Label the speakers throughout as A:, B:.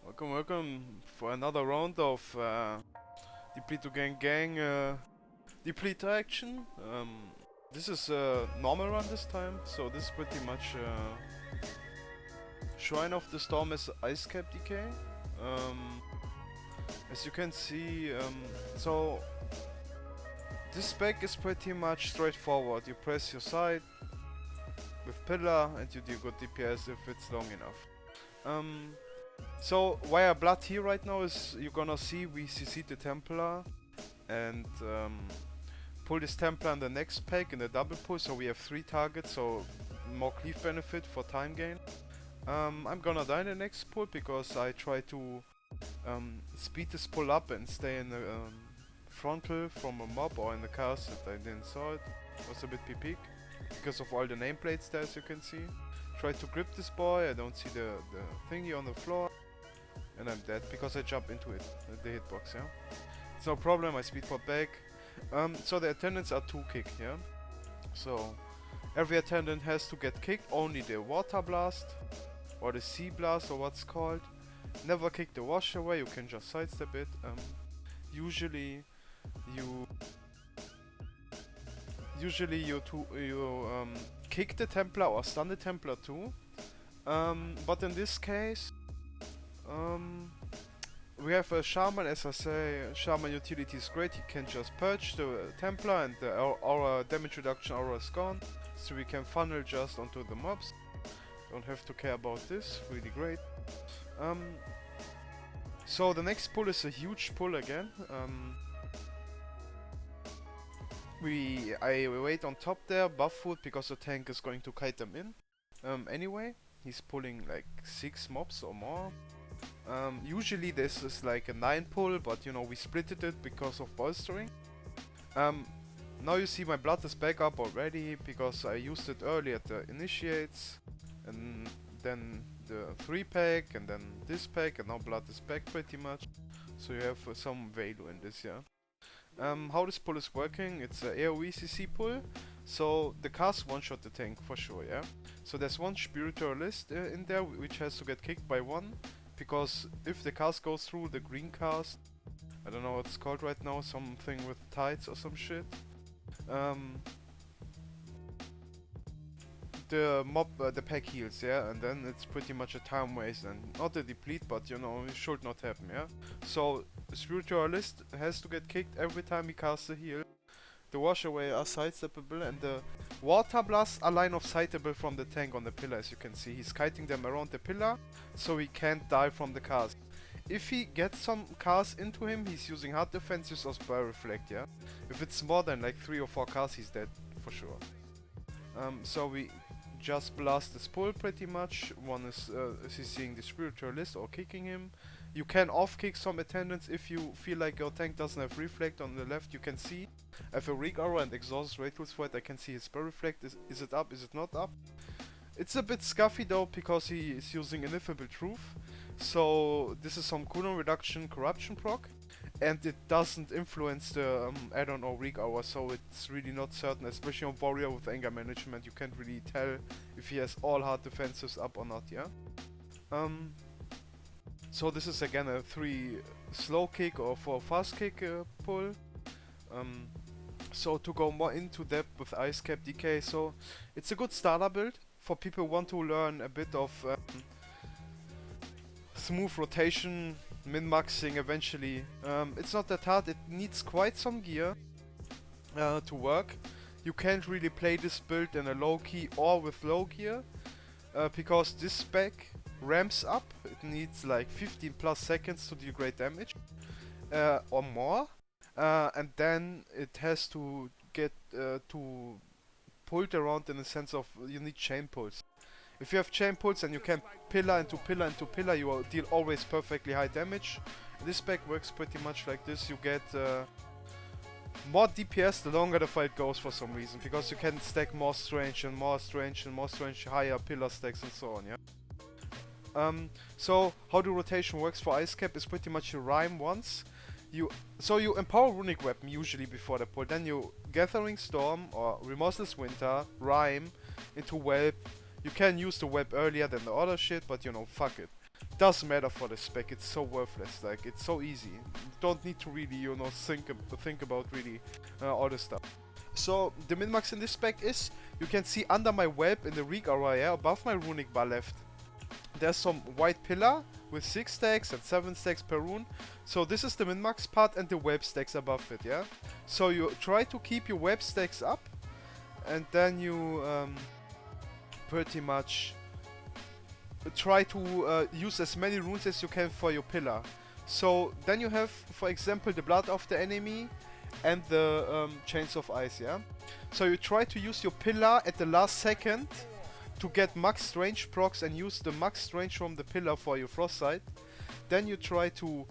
A: Welcome for another round of Deplete to Gang Deplete action. This is a normal run this time, so this is pretty much Shrine of the Storm as Icecap DK. As you can see, so this spec is pretty much straightforward. You press your side with pillar and you do good DPS if it's long enough. So why I blood here right now is you're gonna see we CC the Templar and pull this Templar in the next pack in the double pull, so we have 3 targets, so more cleave benefit for time gain. I'm gonna die in the next pull because I try to speed this pull up and stay in the frontal from a mob or in the cast that I didn't saw it. Was a bit peak because of all the nameplates there, as you can see. Try to grip this boy, I don't see the thingy on the floor, and I'm dead because I jump into it, the hitbox, yeah. It's no problem, I speed pop back. So the attendants are 2 kick, yeah. So every attendant has to get kicked, only the water blast or the sea blast or what's called. Never kick the wash away, you can just sidestep it. Usually you kick the Templar or stun the Templar too. But in this case, we have a Shaman, as I say. Shaman utility is great, he can just purge the Templar and our damage reduction aura is gone. So we can funnel just onto the mobs. Don't have to care about this, really great. So the next pull is a huge pull again. I wait on top there, buff food, because the tank is going to kite them in. Anyway, he's pulling like 6 mobs or more. Usually this is like a 9 pull, but you know, we splitted it because of bolstering. Now you see my blood is back up already, because I used it early at the initiates, and then the 3 pack, and then this pack, and now blood is back pretty much. So you have some value in this, yeah. How this pull is working, it's a AoE CC pull, so the cast one-shot the tank for sure, yeah. So there's one spiritualist in there which has to get kicked by 1, because if the cast goes through the green cast, I don't know what it's called right now, something with tides or some shit, the mob, the pack heals, yeah, and then it's pretty much a time waste and not a deplete, but you know, it should not happen, yeah. So the spiritualist has to get kicked every time he casts a heal. The wash away are sidesteppable, and the water blasts are line of sightable from the tank on the pillar, as you can see. He's kiting them around the pillar, so he can't die from the cast. If he gets some cast into him, he's using hard defense, use or spell reflect, yeah. If it's more than like 3 or 4 casts, he's dead for sure. So we just blast this pull pretty much. One is CCing the spiritualist or kicking him. You can off kick some attendants if you feel like your tank doesn't have reflect. On the left you can see I have a Reek Aura and Exhaust Rituals for it. I can see his spell reflect. Is it up? Is it not up? It's a bit scuffy though, because he is using Ineffable Truth. So this is some cooldown reduction corruption proc, and it doesn't influence the add-on or Reek Hour, so it's really not certain, especially on Warrior with anger management. You can't really tell if he has all hard defenses up or not, yeah? So this is again a 3 slow kick or 4 fast kick pull. So to go more into depth with Icecap DK, so it's a good starter build for people who want to learn a bit of smooth rotation, min-maxing eventually. It's not that hard, it needs quite some gear to work. You can't really play this build in a low key or with low gear, because this spec ramps up. It needs like 15 plus seconds to deal great damage, or more, and then it has to get to pulled around in the sense of you need chain pulls. If you have chain pulls and you can pillar into pillar into pillar, you will deal always perfectly high damage. This spec works pretty much like this. You get more DPS the longer the fight goes for some reason, because you can stack more strange and more strange and more strange, higher pillar stacks and so on, yeah? So how the rotation works for Icecap is pretty much you rhyme once. So you empower runic weapon usually before the pull, then you Gathering Storm or Remorseless Winter, rhyme into whelp. You can use the web earlier than the other shit, but you know, fuck it. Doesn't matter for the spec, it's so worthless, like it's so easy. You don't need to really, you know, think about really all this stuff. So the min-max in this spec is, you can see under my web in the rig area above my runic bar left, there's some white pillar with 6 stacks and 7 stacks per rune. So this is the min-max part and the web stacks above it, yeah? So you try to keep your web stacks up, and then you pretty much try to use as many runes as you can for your pillar. So then you have, for example, the blood of the enemy and the chains of ice, yeah? So you try to use your pillar at the last second to get max range procs and use the max range from the pillar for your frost sight. Then you try to,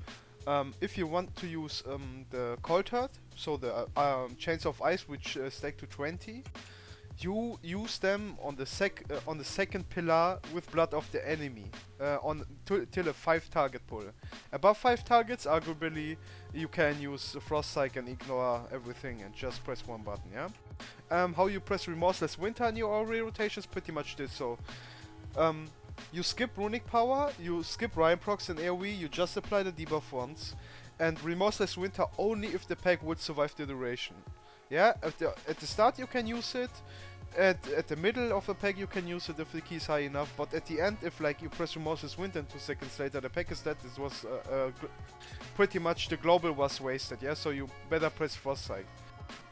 A: if you want to use the cold hurt, so the chains of ice which stack to 20, you use them on the second pillar with blood of the enemy till a 5 target pull. Above 5 targets, arguably you can use frost sight and ignore everything and just press one button, yeah? How you press Remorseless Winter in your AoE rotation is pretty much this. So you skip Runic Power, you skip Ryan procs in AoE, you just apply the debuff once, and Remorseless Winter only if the pack would survive the duration. Yeah, at the start you can use it, at the middle of the pack you can use it if the key is high enough, but at the end, if like you press Remorseless Winter and 2 seconds later the pack is dead, this was pretty much the global was wasted, yeah, so you better press Frost Sight.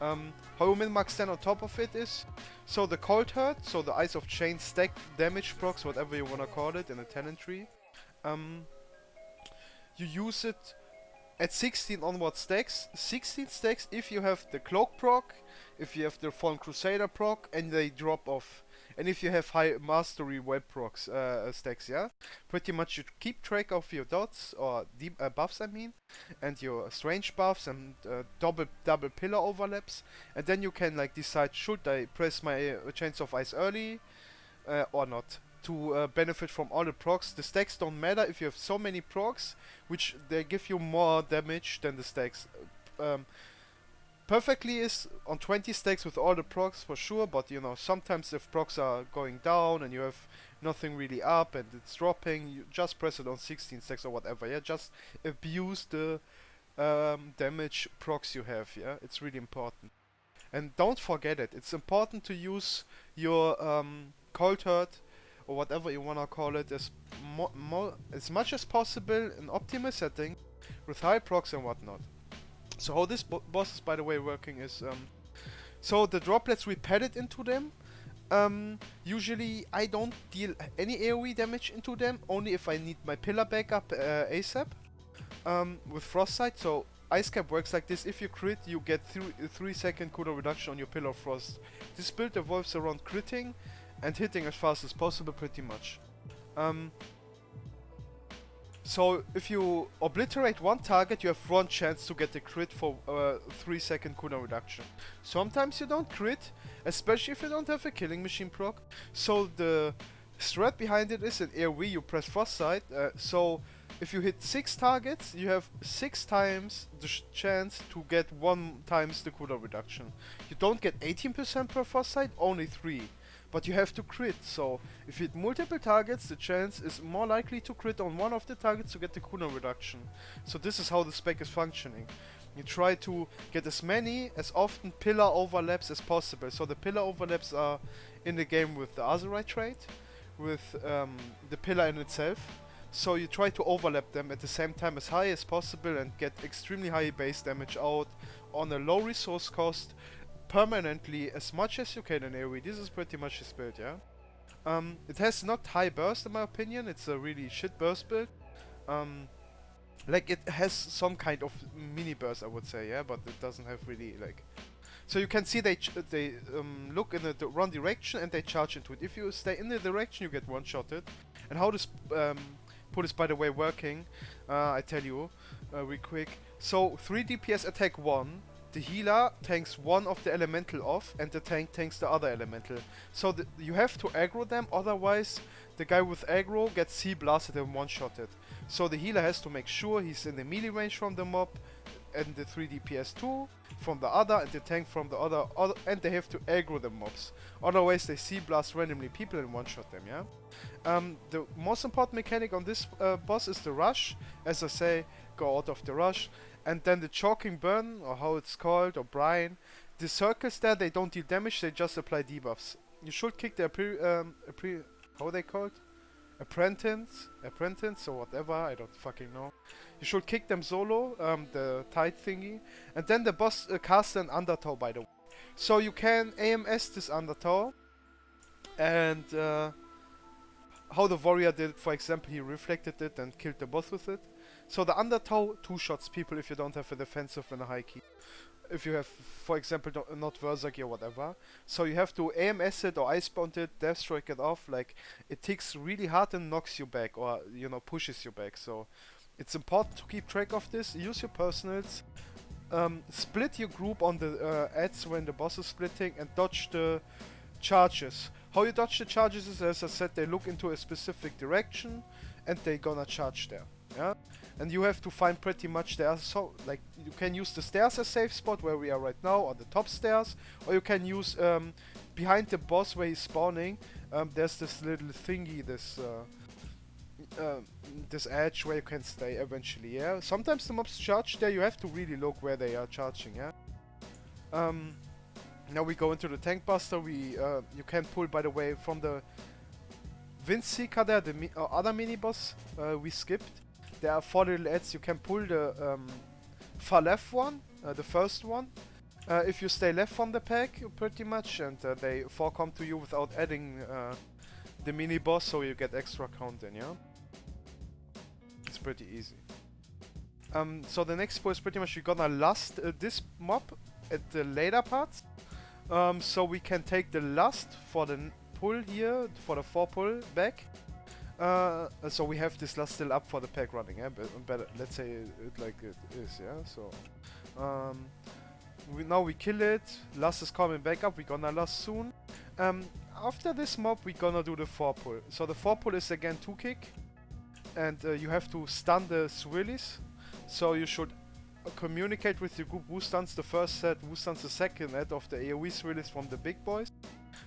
A: How you min-max then on top of it is, so the Cold Hurt, so the Ice of Chain stack damage procs, whatever you wanna call it in a talent tree, you use it at 16 onward stacks, 16 stacks if you have the Cloak proc, if you have the Fallen Crusader proc, and they drop off. And if you have high Mastery web procs stacks, yeah? Pretty much you keep track of your dots, or buffs I mean, and your strange buffs and double pillar overlaps, and then you can like decide, should I press my Chains of Ice early or not, to benefit from all the procs. The stacks don't matter if you have so many procs, which they give you more damage than the stacks. Perfectly is on 20 stacks with all the procs for sure, but you know, sometimes if procs are going down and you have nothing really up and it's dropping, you just press it on 16 stacks or whatever, yeah? Just abuse the damage procs you have, yeah? It's really important. And don't forget it, it's important to use your Cold Hurt or whatever you wanna call it as much as possible in optimal setting with high procs and whatnot. So how this boss is, by the way, working is, so the droplets we padded into them. Usually I don't deal any AoE damage into them, only if I need my pillar backup ASAP with Frost Sight. So Icecap works like this: if you crit, you get 3-second cooldown reduction on your Pillar of Frost. This build evolves around critting and hitting as fast as possible, pretty much. So if you obliterate one target, you have one chance to get a crit for 3-second cooldown reduction. Sometimes you don't crit, especially if you don't have a killing machine proc. So the strat behind it is in AoE you press Frost Sight. So if you hit 6 targets, you have 6 times the chance to get 1 times the cooldown reduction. You don't get 18% per Frost Sight, only 3. But you have to crit, so if you hit multiple targets, the chance is more likely to crit on one of the targets to get the cooldown reduction. So this is how the spec is functioning. You try to get as many, as often pillar overlaps as possible. So the pillar overlaps are in the game with the Azerite trait, with the pillar in itself. So you try to overlap them at the same time as high as possible and get extremely high base damage out on a low resource cost, permanently as much as you can in AoE. This is pretty much his build, yeah? It has not high burst in my opinion, it's a really shit burst build. Like it has some kind of mini burst I would say, yeah, but it doesn't have really like... So you can see they look in the wrong direction and they charge into it. If you stay in the direction you get one-shotted. And how this pull is by the way working, I tell you real quick. So 3 DPS attack 1, the healer tanks one of the elemental off and the tank tanks the other elemental. So you have to aggro them, otherwise the guy with aggro gets C blasted and one-shotted. So the healer has to make sure he's in the melee range from the mob and the 3 DPS too, from the other, and the tank from the other, and they have to aggro the mobs. Otherwise, they C-blast randomly people and one-shot them, yeah? The most important mechanic on this boss is the rush. As I say, go out of the rush. And then the choking burn, or how it's called, or brine. The circles there, they don't deal damage, they just apply debuffs. You should kick the how are they called? Apprentice, or whatever, I don't fucking know. You should kick them solo, the tide thingy. And then the boss casts an undertow, by the way. So you can AMS this undertow. And how the warrior did, for example, he reflected it and killed the boss with it. So the undertow two-shots people if you don't have a defensive and a high key. If you have, for example, not Versailles or whatever. So you have to AMS it or icebound it, death strike it off. Like, it ticks really hard and knocks you back, or, you know, pushes you back. So it's important to keep track of this. Use your personals. Split your group on the ads when the boss is splitting, and dodge the charges. How you dodge the charges is, as I said, they look into a specific direction and they gonna charge there. Yeah, and you have to find pretty much there. So, like, you can use the stairs as safe spot where we are right now, or the top stairs, or you can use behind the boss where he's spawning. There's this little thingy, this edge where you can stay eventually. Yeah, sometimes the mobs charge there. You have to really look where they are charging. Yeah. Now we go into the tank buster. You can pull, by the way, from the Wind Seeker there, the other mini boss we skipped. There are 4 little ads. You can pull the far left one, the first one, if you stay left from the pack, pretty much, and they 4 come to you without adding the mini boss, so you get extra count in, yeah? It's pretty easy. So the next pull is pretty much you're gonna lust this mob at the later parts. So we can take the lust for the pull here, for the 4 pull back. So we have this lust still up for the pack running, yeah? But let's say it like it is, yeah? So, now we kill it, lust is coming back up, we're gonna lust soon. After this mob, we're gonna do the 4 pull. So the 4 pull is again 2 kick, and you have to stun the swillies. So you should communicate with your group who stuns the first set, who stuns the second set of the AoE swillies from the big boys.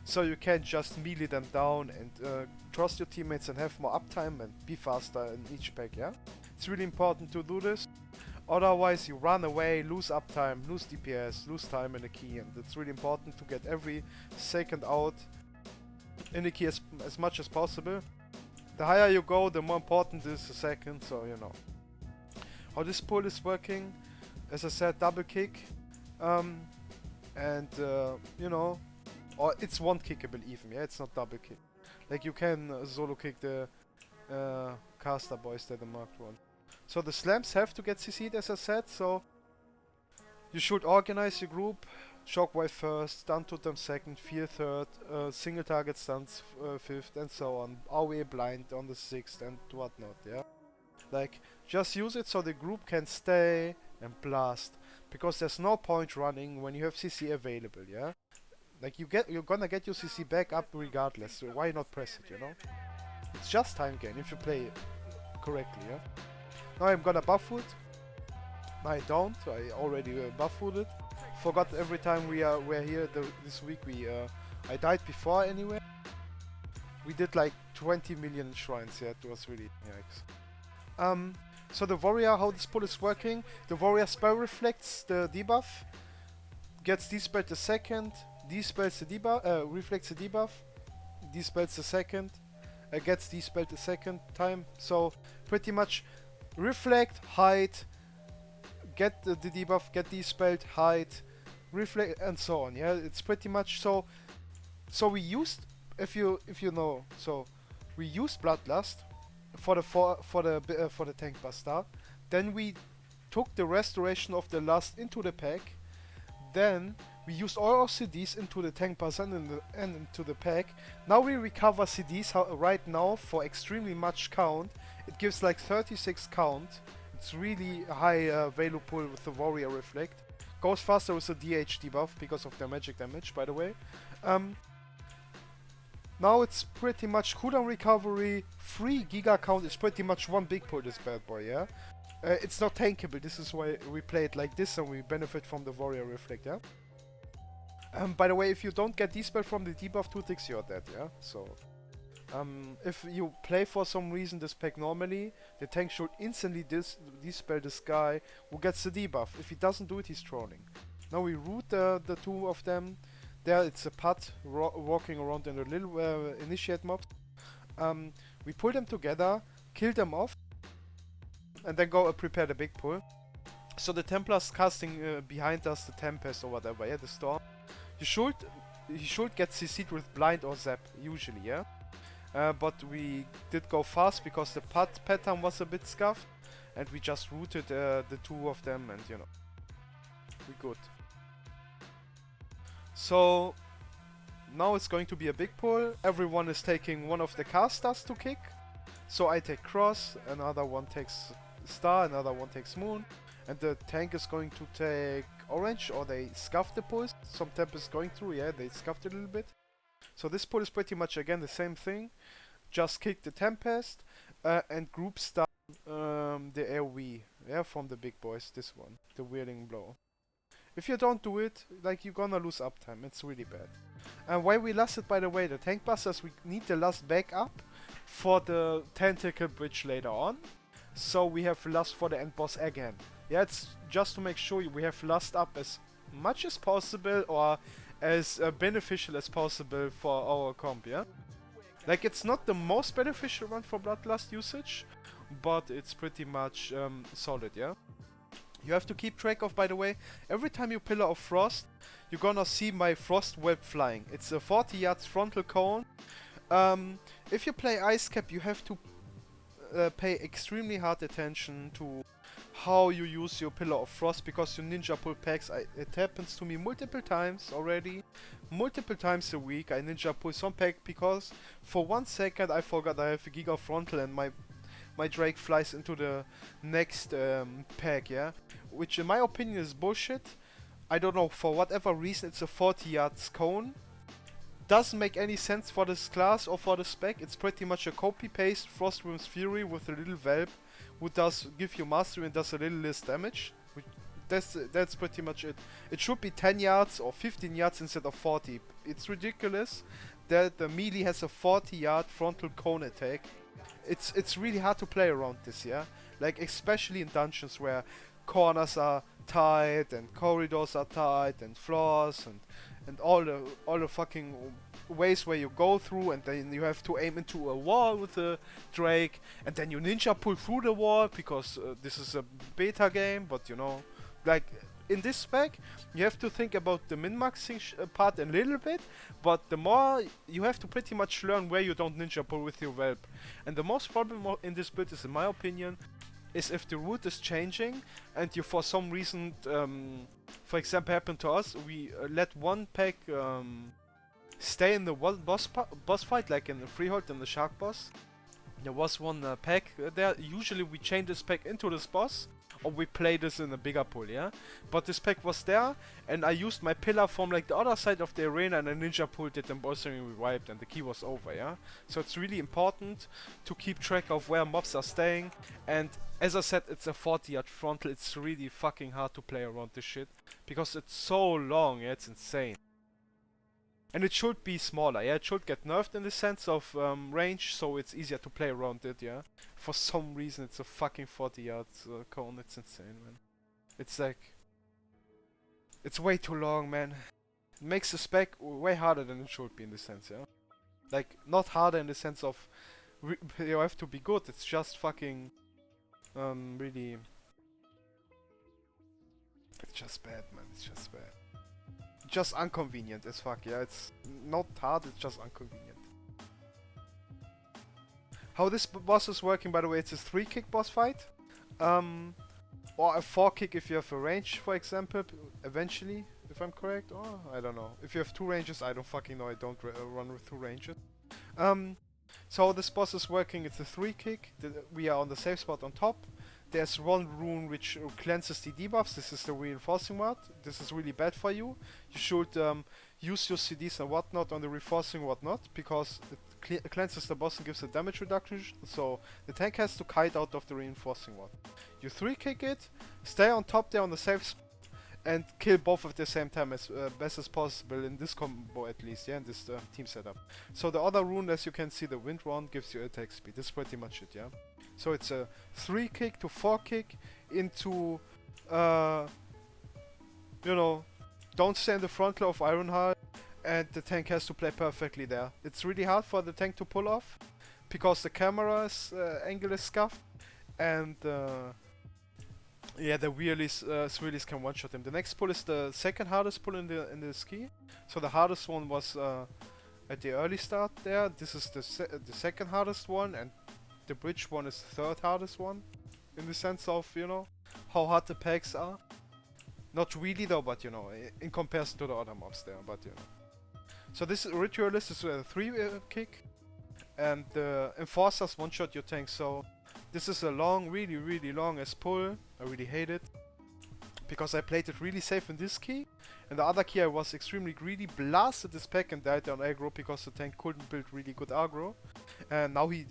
A: So you can just melee them down and trust your teammates and have more uptime and be faster in each pack, yeah? It's really important to do this. Otherwise you run away, lose uptime, lose DPS, lose time in the key, and it's really important to get every second out in the key as much as possible. The higher you go, the more important is the second, so you know. How this pull is working, as I said, double kick, and you know, or it's one kickable even, yeah, it's not double kick. Like you can solo kick the caster boys that are marked one. So the slams have to get CC'd, as I said, so you should organize your group. Shockwave first, stun totem second, fear third, single target stuns fifth, and so on. AoE blind on the 6th and whatnot, yeah? Like, just use it so the group can stay and blast. Because there's no point running when you have CC available, yeah? Like, you're gonna get your CC back up regardless, so why not press it, you know? It's just time gain if you play it correctly, yeah? Now I'm gonna buff food. I don't, I already buff fooded. Forgot every time we're here this week, I died before anyway. We did like 20 million shrines, yeah, it was really yikes. So the warrior, how this pull is working, the warrior spell reflects the debuff, gets dispelled the second, dispels the debuff, reflects the debuff, dispels the second, gets dispelled the second time. So pretty much reflect, hide, get the debuff, get dispelled, hide, reflect, and so on. Yeah, it's pretty much so. So we used, if you know, so we used Bloodlust for the tank buster. Then we took the restoration of the lust into the pack. Then we used all our CDs into the tank buster and into the pack. Now we recover CDs right now for extremely much count. It gives like 36 count. It's really a high value pull with the warrior reflect. Goes faster with the DH debuff because of their magic damage, by the way. Now it's pretty much cooldown recovery, free giga count is pretty much one big pull, this bad boy, yeah? It's not tankable, this is why we play it like this and we benefit from the warrior reflect, yeah? By the way, if you don't get dispel from the debuff 2 ticks, you're dead, yeah? So, if you play for some reason this pack normally, the tank should instantly dispel this guy who gets the debuff. If he doesn't do it, he's trolling. Now we root the two of them. There it's a putt walking around in the little initiate mobs. We pull them together, kill them off, and then go prepare the big pull. So the Templar's casting behind us the Tempest or whatever, yeah, the Storm. He should get CC'd with Blind or Zap, usually, yeah? But we did go fast because the putt pattern was a bit scuffed, and we just rooted the two of them, and you know, we good. So now it's going to be a big pull. Everyone is taking one of the casters to kick. So I take Cross, another one takes Star, another one takes Moon, and the tank is going to take Orange, or they scuff the pulls. Some temp is going through, yeah, they scuffed it a little bit. So this pull is pretty much again the same thing. Just kick the Tempest and group start the AoE, yeah, from the big boys, this one, the Whirling Blow. If you don't do it, like, you're gonna lose uptime, it's really bad. And why we lost it, by the way, the tank busters, we need the last backup for the Tentacle Bridge later on. So we have lust for the end boss again. Yeah, it's just to make sure we have lust up as much as possible, or as beneficial as possible for our comp, yeah? Like, it's not the most beneficial one for Bloodlust usage, but it's pretty much solid, yeah? You have to keep track of, by the way, every time you Pillar of Frost, you're gonna see my Frost Web flying. It's a 40 yards frontal cone. If you play Icecap, you have to pay extremely hard attention to how you use your Pillar of Frost, because your ninja pull packs, it happens to me multiple times already. Multiple times a week I ninja pull some pack because for 1 second I forgot I have a Giga Frontal and my Drake flies into the next pack, yeah? Which in my opinion is bullshit. I don't know, for whatever reason it's a 40 yards cone. Doesn't make any sense for this class or for the spec. It's pretty much a copy-paste Frostwyrm's Fury with a little Velp who does give you mastery and does a little less damage. That's pretty much it. It should be 10 yards or 15 yards instead of 40. It's ridiculous that the melee has a 40 yard frontal cone attack. It's really hard to play around this, yeah? Like, especially in dungeons where corners are tight and corridors are tight and floors and all the fucking ways where you go through, and then you have to aim into a wall with a Drake, and then you ninja pull through the wall because this is a beta game, but you know, like, in this spec, you have to think about the min-maxing part a little bit, but the more, you have to pretty much learn where you don't ninja pull with your Velp. And the most problem in this build is, in my opinion, is if the route is changing, and you for some reason, for example, happened to us, we let one pack stay in the boss fight, like in the Freehold and the Shark boss. There was one pack there. Usually we change this pack into this boss, or we play this in a bigger pool, yeah? But this pack was there, and I used my pillar from like the other side of the arena, and a ninja pulled it, and bolstering we wiped, and the key was over, yeah? So it's really important to keep track of where mobs are staying, and as I said, it's a 40 yard frontal. It's really fucking hard to play around this shit, because it's so long, yeah? It's insane. And it should be smaller, yeah? It should get nerfed in the sense of range, so it's easier to play around it, yeah? For some reason it's a fucking 40 yards cone, it's insane, man. It's like... It's way too long, man. It makes the spec way harder than it should be in the sense, yeah? Like, not harder in the sense of... you have to be good, it's just fucking... really... It's just bad, man, it's just bad. Just inconvenient as fuck, yeah, it's not hard, it's just inconvenient. How this boss is working, by the way, it's a 3-kick boss fight. Or a 4-kick if you have a range, for example, eventually, if I'm correct, or I don't know. If you have 2 ranges, I don't fucking know, I don't run with 2 ranges. So how this boss is working, it's a 3-kick, we are on the safe spot on top. There's one rune which cleanses the debuffs. This is the reinforcing ward. This is really bad for you. You should use your CDs and whatnot on the reinforcing whatnot, because it cleanses the boss and gives a damage reduction, so the tank has to kite out of the reinforcing one. You 3-kick it, stay on top there on the safe spot, and kill both at the same time as best as possible in this combo at least, yeah, in this team setup. So the other rune, as you can see, the wind rune, gives you attack speed. That's pretty much it, yeah. So it's a 3-kick to 4-kick into, you know, don't stay in the front row of Ironheart, and the tank has to play perfectly there. It's really hard for the tank to pull off, because the camera's angle is scuffed, and yeah, the wheelies can one-shot him. The next pull is the second hardest pull in the ski. So the hardest one was at the early start there. This is the second hardest one, and the bridge one is the third hardest one, in the sense of, you know, how hard the pegs are. Not really though, but you know, in comparison to the other mobs there, but you know. So this ritualist is a 3-kick, and the enforcers one-shot your tank. So this is a long, really long as pull. I really hate it, because I played it really safe in this key, and the other key I was extremely greedy, blasted this pack and died on aggro because the tank couldn't build really good aggro. And now he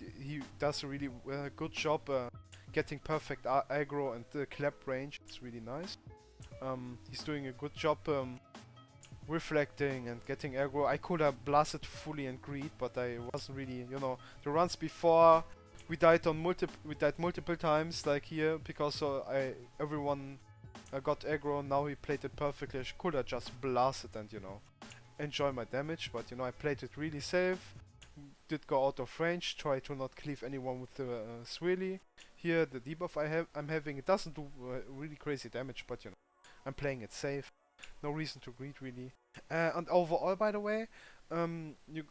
A: does a really good job getting perfect aggro and the clap range. It's really nice. He's doing a good job reflecting and getting aggro. I could have blasted fully and greed, but I wasn't really, you know, the runs before we died multiple times, like here, because everyone got aggro. Now he played it perfectly. I could have just blasted and, you know, enjoy my damage, but you know, I played it really safe. Did go out of range, try to not cleave anyone with the swirly. Here, the debuff I'm having, it doesn't do really crazy damage, but you know, I'm playing it safe. No reason to greed really. And overall, by the way, you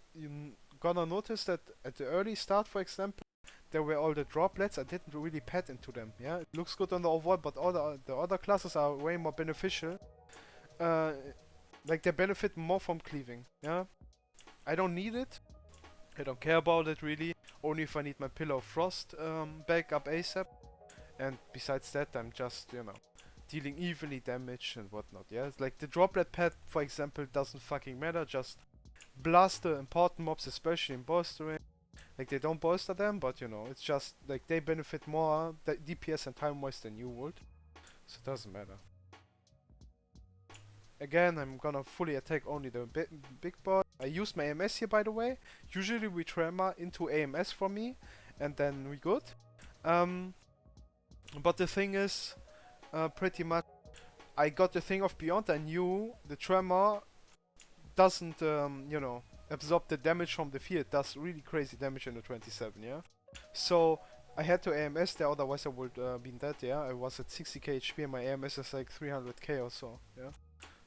A: gonna notice that at the early start, for example, there were all the droplets. I didn't really pet into them. Yeah, it looks good on the overall, but all the other classes are way more beneficial. Like they benefit more from cleaving. Yeah, I don't need it. I don't care about it really. Only if I need my Pillar of Frost back up ASAP. And besides that, I'm just, you know, dealing evenly damage and whatnot. Yeah, it's like the droplet pet, for example, doesn't fucking matter. Just blast the important mobs, especially in bolstering. Like they don't bolster them, but you know, it's just like they benefit more DPS and time-wise than you would. So it doesn't matter. Again, I'm gonna fully attack only the big boss. I use my AMS here, by the way. Usually we tremor into AMS for me, and then we good. But the thing is, pretty much, I got the thing of Beyond. I knew the tremor doesn't, you know, absorb the damage from the field. It does really crazy damage in the 27, yeah? So I had to AMS there, otherwise I would been dead, yeah? I was at 60k HP and my AMS is like 300k or so, yeah?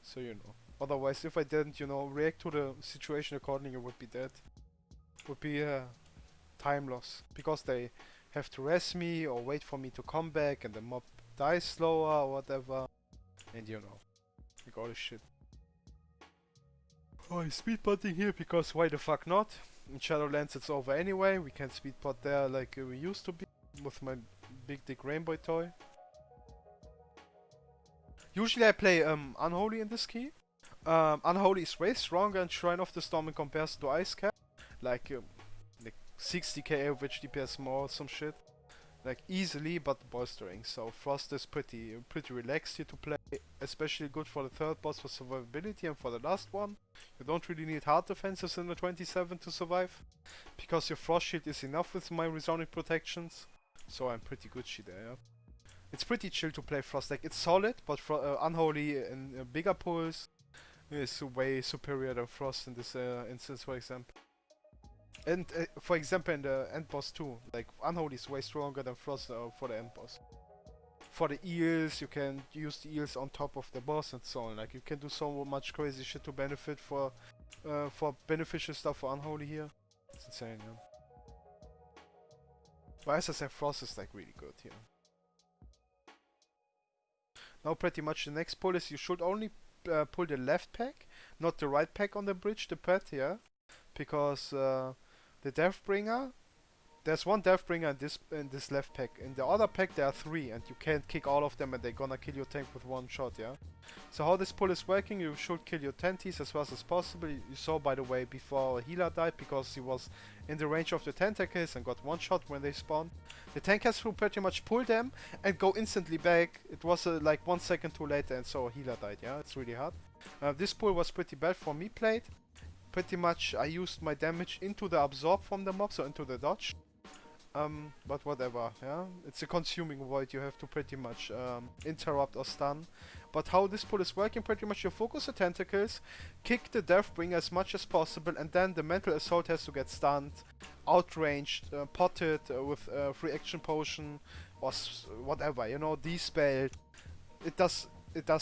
A: So you know, otherwise if I didn't, you know, react to the situation accordingly, I would be dead. Would be time loss, because they have to rest me or wait for me to come back and the mob dies slower or whatever. And you know, like all this shit. Oh, he's speedpotting here because why the fuck not? In Shadowlands it's over anyway, we can speedpot there like we used to be with my big dick rainbow toy. Usually I play Unholy in this key. Unholy is way stronger in Shrine of the Storm in comparison to Icecap. Like 60k average DPS more or some shit. Like easily, but bolstering. So Frost is pretty relaxed here to play. Especially good for the third boss for survivability, and for the last one. You don't really need hard defenses in the 27 to survive. Because your Frost shield is enough with my resounding protections. So I'm pretty Gucci there, yeah. It's pretty chill to play Frost. Like it's solid, but Unholy in bigger pulls is way superior than Frost in this instance, for example. And for example, in the end boss too. Like Unholy is way stronger than Frost for the end boss. For the eels, you can use the eels on top of the boss and so on. Like you can do so much crazy shit to benefit for beneficial stuff for Unholy here. It's insane, yeah. But as I said, Frost is like really good here. Now pretty much the next pull is you should only pull the left pack, not the right pack on the bridge, the pet, yeah? Because the Deathbringer, there's one Deathbringer in this left pack. In the other pack there are 3 and you can't kick all of them and they're gonna kill your tank with one shot, yeah? So how this pull is working, you should kill your tenties as fast as possible. You saw, by the way, before a healer died because he was in the range of the tentacles and got one shot when they spawned. The tankers will pretty much pull them and go instantly back. It was like 1 second too late and so a healer died, yeah, it's really hard. This pull was pretty bad for me played. Pretty much I used my damage into the absorb from the mob, so into the dodge. But whatever, yeah. It's a consuming void, you have to pretty much interrupt or stun. But how this pull is working, pretty much you focus the tentacles, kick the Deathbringer as much as possible, and then the mental assault has to get stunned, outranged, potted with free action potion, or whatever, you know, despelled. It does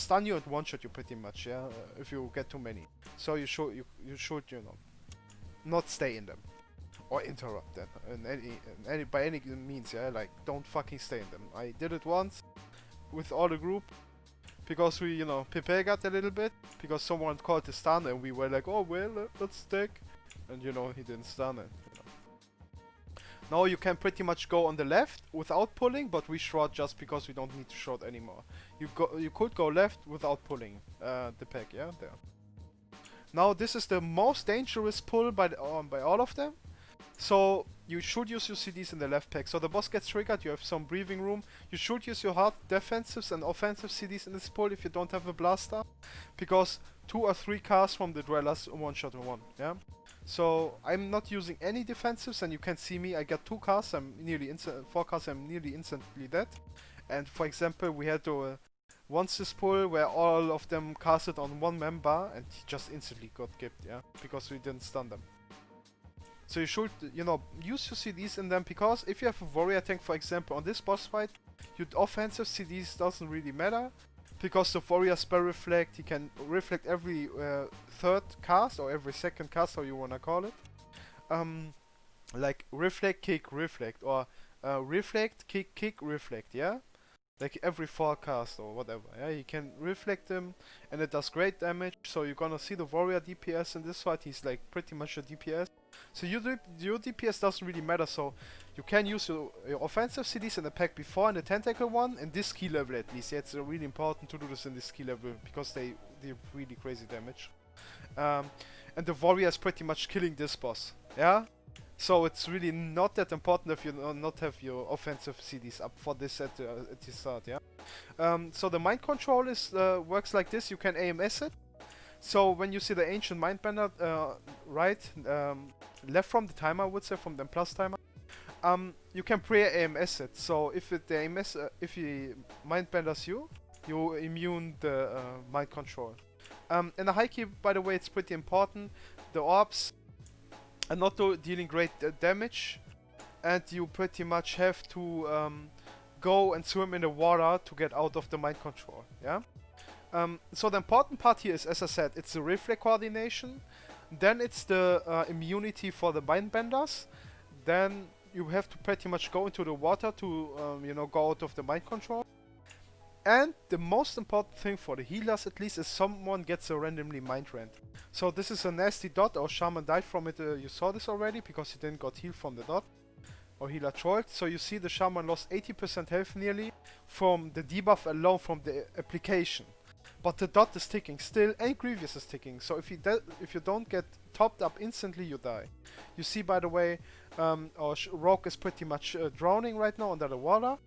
A: stun you and one shot you pretty much, yeah, if you get too many. So you should you know, not stay in them. Or interrupt them by any means, yeah, like don't fucking stay in them. I did it once with all the group because we, you know, got a little bit because someone called the stun and we were like, oh well, let's stick, and you know, he didn't stun it. You know. Now you can pretty much go on the left without pulling, but we short just because we don't need to short anymore. You could go left without pulling the pack, yeah, there. Now this is the most dangerous pull by all of them. So you should use your CDs in the left pack. So the boss gets triggered, you have some breathing room. You should use your hard defensives and offensive CDs in this pull if you don't have a blaster. Because 2 or 3 casts from the dwellers one-shot one, yeah? So I'm not using any defensives and you can see me, I got 2 casts, 4 casts, I'm nearly instantly dead. And for example, we had to once this pull where all of them casted on one member and he just instantly got gipped, yeah? Because we didn't stun them. So you should, you know, use your CDs in them, because if you have a warrior tank, for example, on this boss fight, your offensive CDs doesn't really matter, because the warrior spell reflect, he can reflect every third cast or every second cast, how you wanna call it. Like reflect, kick, reflect, or reflect, kick, reflect, yeah? Like every 4 cast or whatever, yeah? You can reflect them and it does great damage, so you're gonna see the warrior DPS in this fight, he's like pretty much a DPS. So your DPS doesn't really matter, so you can use your offensive CDs in the pack before in the tentacle one, in this skill level at least. Yeah, it's really important to do this in this skill level, because they do really crazy damage. And the warrior is pretty much killing this boss, yeah? So it's really not that important if you not have your offensive CDs up for this at the start, yeah? So the mind control is works like this, you can AMS it. So when you see the ancient mindbender left from the timer, I would say, from the plus timer, you can pre-AMS it. So if if he mindbenders you, you immune the mind control. In the high key, by the way, it's pretty important. The orbs are not dealing great damage, and you pretty much have to go and swim in the water to get out of the mind control, yeah? So the important part here is, as I said, it's the reflex coordination, then it's the immunity for the mindbenders, then you have to pretty much go into the water to, you know, go out of the mind control. And the most important thing for the healers at least is someone gets a randomly mind rend. So this is a nasty dot, our shaman died from it, you saw this already, because he didn't got healed from the dot. Or healer trolled. So you see the shaman lost 80% health nearly from the debuff alone from the application. But the dot is ticking still, and grievous is ticking. So if you don't get topped up instantly, you die. You see, by the way, our rogue is pretty much drowning right now under the water.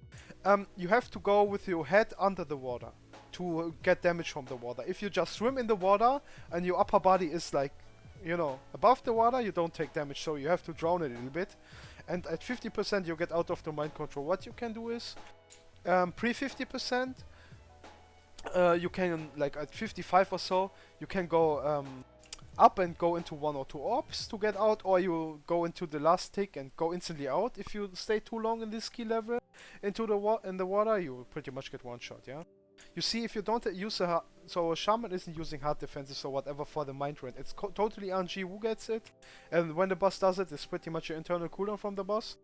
A: You have to go with your head under the water to get damage from the water. If you just swim in the water and your upper body is like, you know, above the water, you don't take damage. So you have to drown a little bit. And at 50% you get out of the mind control. What you can do is, pre 50%, you can, like at 55 or so, you can go up and go into 1 or 2 orbs to get out, or you go into the last tick and go instantly out. If you stay too long in this skill level into the water, you will pretty much get one shot, yeah? You see, if you don't use so a shaman isn't using hard defenses or whatever for the mind rend. It's totally RNG who gets it, and when the boss does it, it's pretty much an internal cooldown from the boss.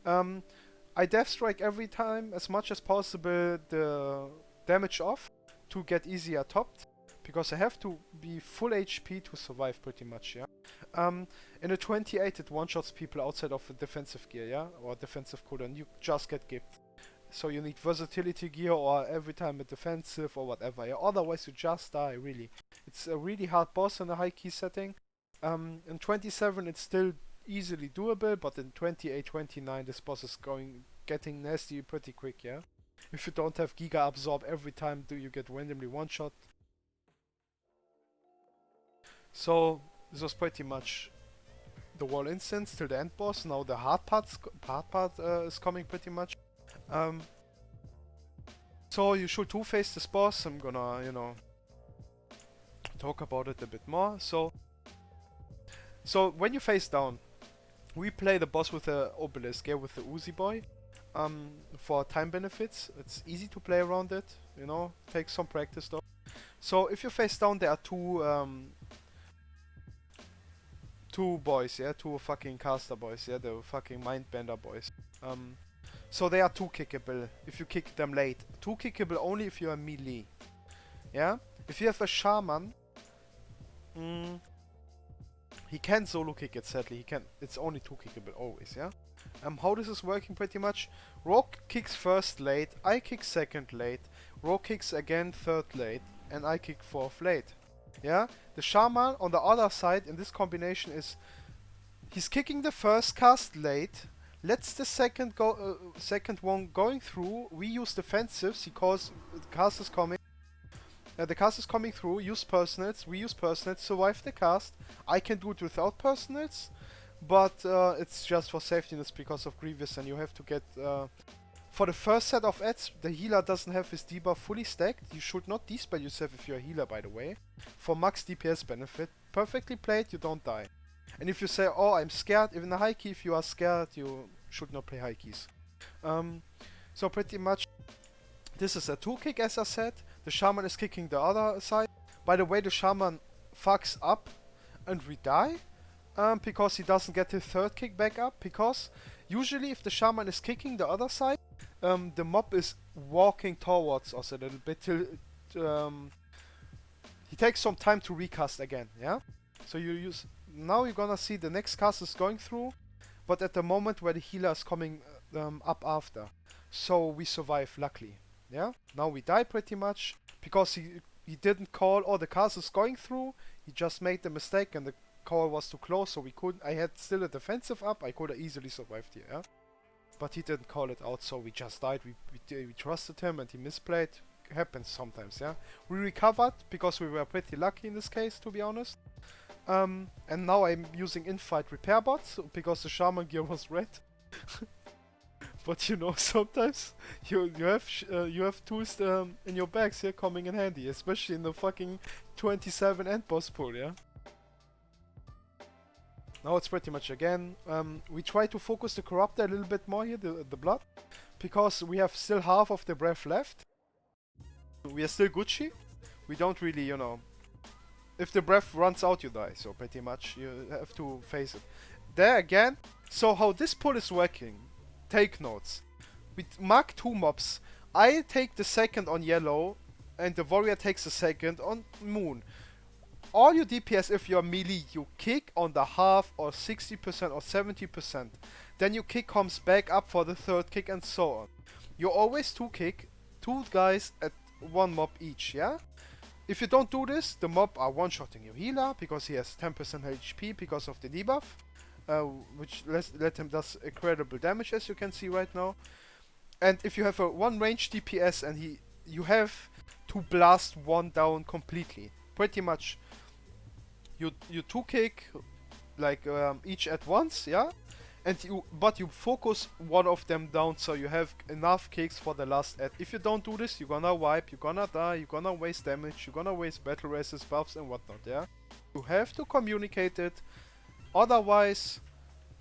A: I death strike every time as much as possible the damage off to get easier topped, because I have to be full HP to survive pretty much, yeah. In a 28 it one-shots people outside of a defensive gear, yeah, or defensive cooldown. You just get gipped. So you need versatility gear or every time a defensive or whatever. Yeah? Otherwise you just die, really. It's a really hard boss in a high key setting. In 27 it's still easily doable, but in 28, 29 this boss is getting nasty pretty quick, yeah? If you don't have Giga Absorb every time do you get randomly one shot. So this was pretty much the wall instance till the end boss. Now the hard part is coming pretty much. So you should two-face this boss. I'm gonna, you know, talk about it a bit more. So when you face down, we play the boss with the obelisk, yeah, with the Uzi boy. For time benefits, it's easy to play around it. You know, takes some practice though. So if you face down, there are two boys, yeah, two fucking caster boys, yeah, the fucking mindbender boys. So they are two kickable if you kick them late. Two kickable only if you are melee. Yeah? If you have a shaman, he can solo kick it, sadly. He can. It's only two kickable always, yeah? How this is working pretty much. Rogue kicks first late, I kick second late, Rogue kicks again third late, and I kick fourth late. Yeah? The shaman on the other side in this combination is he's kicking the first cast late. Let's the second one going through. We use defensives because the cast is coming. The cast is coming through. Use personals. We use personals. Survive the cast. I can do it without personals, but it's just for safetyness because of grievous, and you have to get. For the first set of ads, the healer doesn't have his debuff fully stacked. You should not despell yourself if you're a healer, by the way. For max DPS benefit. Perfectly played, you don't die. And if you say, oh, I'm scared, even a high key, if you are scared, you should not play high keys. So pretty much, this is a two kick, as I said. The shaman is kicking the other side. By the way, the shaman fucks up and we die. Because he doesn't get his third kick back up. Because usually if the shaman is kicking the other side, the mob is walking towards us a little bit till he takes some time to recast again, yeah? So you use... Now you're gonna see the next cast is going through, but at the moment where the healer is coming up after. So we survive, luckily. Yeah? Now we die pretty much, because he didn't call, oh, the cast is going through, he just made the mistake and the call was too close, so we couldn't... I had still a defensive up, I could have easily survived here, yeah? But he didn't call it out, so we just died, we trusted him and he misplayed. Happens sometimes, yeah? We recovered, because we were pretty lucky in this case, to be honest. And now I'm using in-fight repair bots, because the shaman gear was red. But you know, sometimes you have tools in your bags here coming in handy, especially in the fucking 27 end boss pool, yeah? Now it's pretty much again. We try to focus the corruptor a little bit more here, the blood, because we have still half of the breath left. We are still Gucci. We don't really, you know... If the breath runs out, you die, so pretty much you have to face it. There again, so how this pull is working, take notes. We mark two mobs. I take the second on yellow, and the warrior takes the second on moon. All your DPS, if you're melee, you kick on the half or 60% or 70%. Then your kick comes back up for the third kick and so on. You always two kick, two guys at one mob each, yeah? If you don't do this, the mob are one-shotting your healer, because he has 10% HP because of the debuff, which let him does incredible damage, as you can see right now. And if you have a one range DPS and you have to blast one down completely. Pretty much, you two kick like each at once, yeah. But you focus one of them down, so you have enough kicks for the last ad. If you don't do this, you're gonna wipe, you're gonna die, you're gonna waste damage, you're gonna waste battle resist buffs and whatnot, yeah? You have to communicate it, otherwise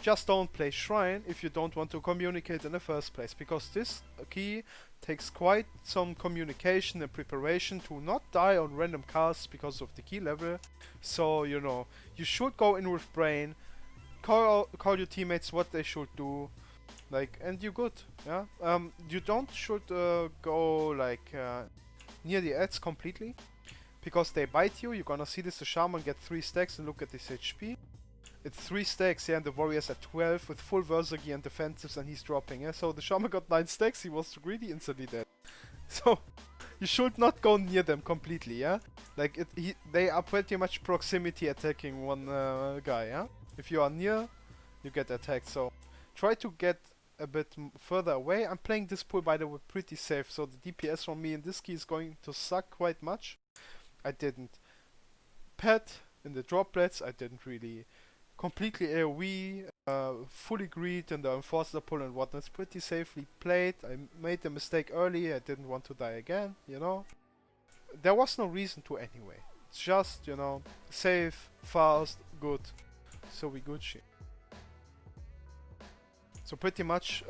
A: just don't play Shrine if you don't want to communicate in the first place, because this key takes quite some communication and preparation to not die on random casts because of the key level. So, you know, you should go in with brain, call your teammates what they should do, like, and you're good, yeah? You don't should go like near the ads completely, because they bite you. You're gonna see this, the shaman get 3 stacks and look at this HP. It's 3 stacks, yeah, and the warrior's at 12 with full Versailles and defensives, and he's dropping, yeah. So the shaman got 9 stacks, he was too greedy, instantly dead. So you should not go near them completely, yeah. Like they are pretty much proximity attacking one guy, yeah. If you are near, you get attacked. So try to get a bit further away. I'm playing this pool, by the way, pretty safe. So the DPS from me in this key is going to suck quite much. I didn't pet in the droplets. I didn't really completely AoE, fully greed in the enforcer pull and whatnot. It's pretty safely played. I made the mistake early. I didn't want to die again, you know. There was no reason to anyway. It's just, you know, safe, fast, good. So we Gucci. So pretty much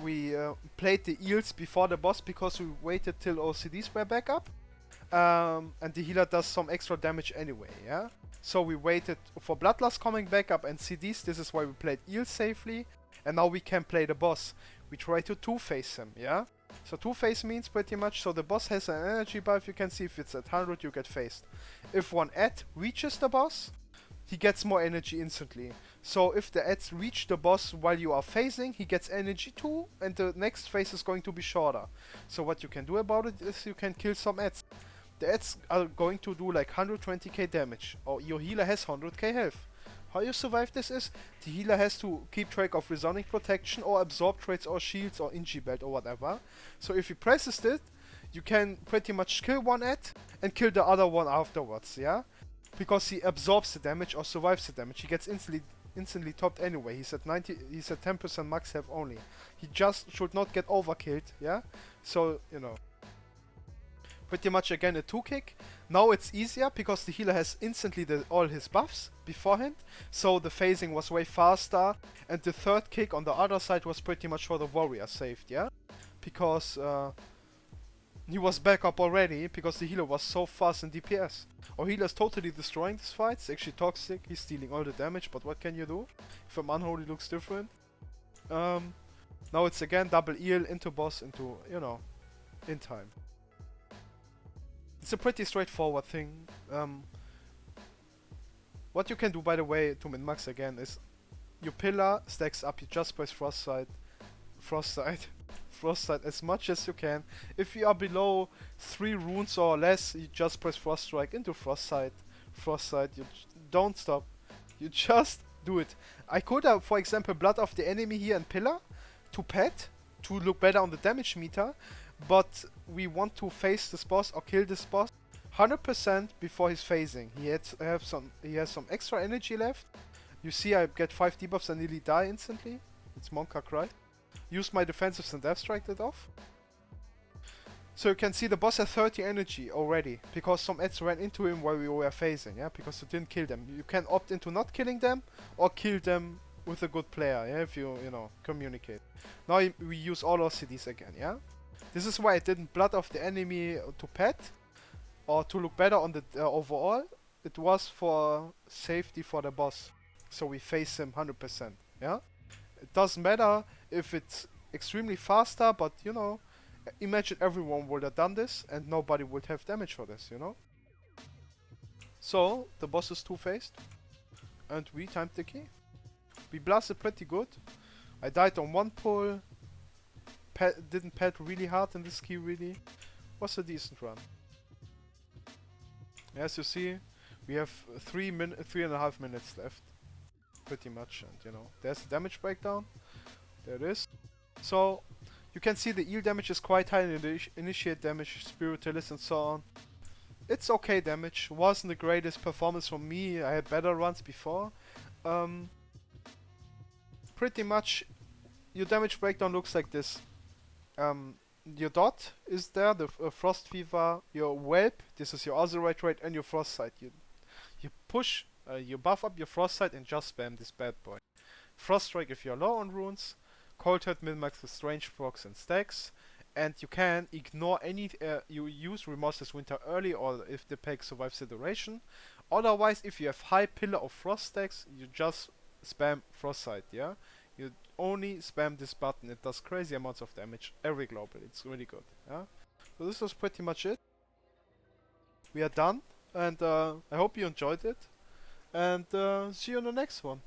A: we played the eels before the boss because we waited till OCDs were back up. And the healer does some extra damage anyway, yeah? So we waited for Bloodlust coming back up and CDs. This is why we played eels safely. And now we can play the boss. We try to two-phase him, yeah? So two-phase means pretty much, so the boss has an energy buff. You can see if it's at 100, you get phased. If one ad reaches the boss, he gets more energy instantly. So if the ads reach the boss while you are phasing, he gets energy too, and the next phase is going to be shorter. So what you can do about it is you can kill some ads. The ads are going to do like 120k damage, or your healer has 100k health. How you survive this is, the healer has to keep track of resounding protection or absorb traits or shields or Inji belt or whatever. So if he presses it, you can pretty much kill one ad and kill the other one afterwards, yeah? Because he absorbs the damage or survives the damage. He gets instantly topped anyway. He's at 10% max health only. He just should not get overkilled, yeah? So, you know. Pretty much again a 2-kick. Now it's easier because the healer has instantly all his buffs beforehand. So the phasing was way faster. And the third kick on the other side was pretty much for the warrior saved, yeah? Because he was back up already because the healer was so fast in DPS. Our healer is totally destroying this fight. It's actually toxic. He's stealing all the damage, but what can you do? If an unholy looks different. Now it's again double eel into boss into, you know, in time. It's a pretty straightforward thing. What you can do, by the way, to min-max again is your pillar stacks up, you just press frostbite, frostbite as much as you can. If you are below 3 runes or less, you just press frost strike into frostbite, you don't stop, you just do it. I could have, for example, blood off the enemy here and pillar to pet to look better on the damage meter, but we want to face this boss or kill this boss 100% before his phasing. He has some extra energy left. You see I get 5 debuffs and nearly die instantly. It's Monka Cry. Use my defensives and death strike it off. So you can see the boss has 30 energy already, because some ads ran into him while we were phasing, yeah, because you didn't kill them. You can opt into not killing them, or kill them with a good player, yeah, if you know, communicate. Now we use all our CDs again, yeah? This is why I didn't blood off the enemy to pet, or to look better on the overall. It was for safety for the boss. So we face him 100%, yeah? It doesn't matter if it's extremely faster, but you know, imagine everyone would have done this and nobody would have damage for this, you know? So, the boss is two-faced, and we timed the key. We blasted pretty good. I died on one pull, didn't pet really hard in this key really. Was a decent run. As you see, we have 3.5 minutes left. Pretty much, and you know, there's the damage breakdown. There it is. So, you can see the eel damage is quite high in the initiate damage, spiritualist and so on. It's okay damage, wasn't the greatest performance from me, I had better runs before. Pretty much, your damage breakdown looks like this. Your dot is there, the frost fever, your whelp, this is your Azerite rate, and your frost sight. You push, you buff up your frost sight and just spam this bad boy. Frost strike if you're low on runes, cold hurt min-max with strange procs and stacks, and you can ignore any, you use Remorseless Winter early or if the pack survives the duration. Otherwise, if you have high pillar of frost stacks, you just spam frost sight, yeah? You only spam this button, it does crazy amounts of damage every global, it's really good, yeah? So this was pretty much it. We are done, and I hope you enjoyed it. and see you on the next one.